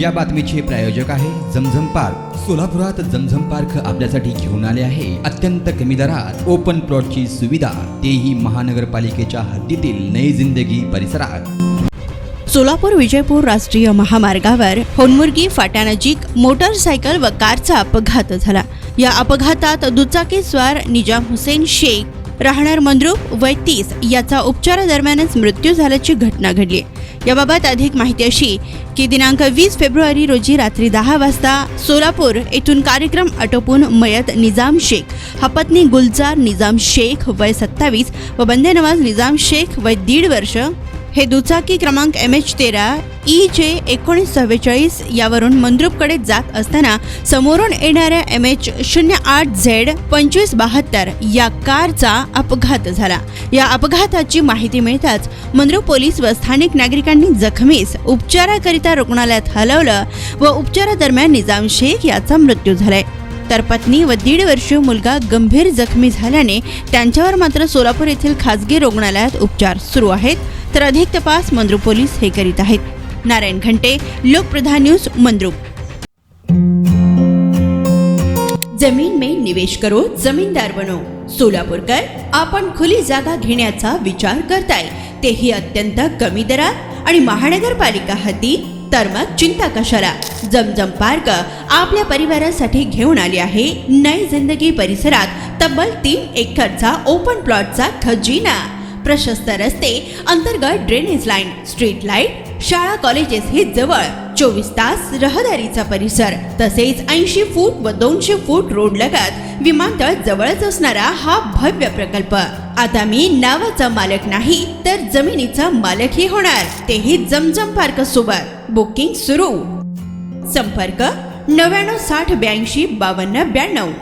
या बातमीचे प्रायोजक आहे झमझम पार्क। सोलापुरात झमझम पार्क आपल्यासाठी घेऊन आले आहे अत्यंत कमी दरात ओपन प्लॉटची सुविधा, तेही महानगरपालिकेच्या हद्दीतील नई जिंदगी परिसरात। सोलापूर विजयपूर राष्ट्रीय महामार्गावर होनमुर्गी फाट्यानजीक मोटरसायकल व कारचा अपघात झाला। या अपघातात दुचाकीस्वार निजाम हुसेन शेख राहणार मंद्रुप वय 30 याचा उपचारादरम्यानच मृत्यू झाल्याची घटना घडली। याबाबत अधिक माहिती अशी की दिनांक 20 फेब्रुवारी रोजी रात्री 10 वाजता सोलापूर येथून कार्यक्रम आटोपून मयत निजाम शेख हा पत्नी गुलजार निजाम शेख वय 27 व बंदे नवाज निजाम शेख वय 1.5 वर्ष हे दुचाकी क्रमांक MH13 EJ 1944 यावरून मंद्रुपकडे जात असताना समोरून येणाऱ्या MH08Z 2572 या कारचा अपघात झाला। या अपघाताची माहिती मिळताच मंद्रुप पोलीस व स्थानिक नागरिकांनी जखमीस उपचाराकरिता रुग्णालयात हलवलं व उपचारादरम्यान निजाम शेख याचा मृत्यू झालाय। तर पत्नी व 1.5 वर्षीय मुलगा गंभीर जखमी झाल्याने त्यांच्यावर मात्र सोलापूर येथील खासगी रुग्णालयात उपचार सुरू आहेत। तर अधिक तपास मंद्रुप पोलीस हे करीत आहेत। नारायण घंटे, लोकप्रधान न्यूज, मंद्रुप। जमीन में निवेश करो, जमीनदार बनो। सोलापूरकर आपण खुली जागा घेण्याचा विचार करताय, तेही अत्यंत कमी दरात आणि महानगरपालिका हद्दी, तर मग चिंता कशाला। झमझम पार्क आपल्या परिवारासाठी घेऊन आली आहे नई जिंदगी परिसरात तब्बल 3 एकरचा ओपन प्लॉटचा खजिना। प्रशस्त रस्ते, अंतर्गत ड्रेनेज लाईन, स्ट्रीट लाईट, शाळा कॉलेजेस हे जवळ, 24 तास रहदारीचा परिसर, तसेच 80 फूट व 200 फूट रोड लगत विमानतळ जवळच असणारा हा भव्य प्रकल्प। आता मी नावाचा मालक नाही तर जमिनीचा मालकही होणार, तेही झमझम पार्क सोबत। बुकिंग सुरू। संपर्क 99 60 82 52 92।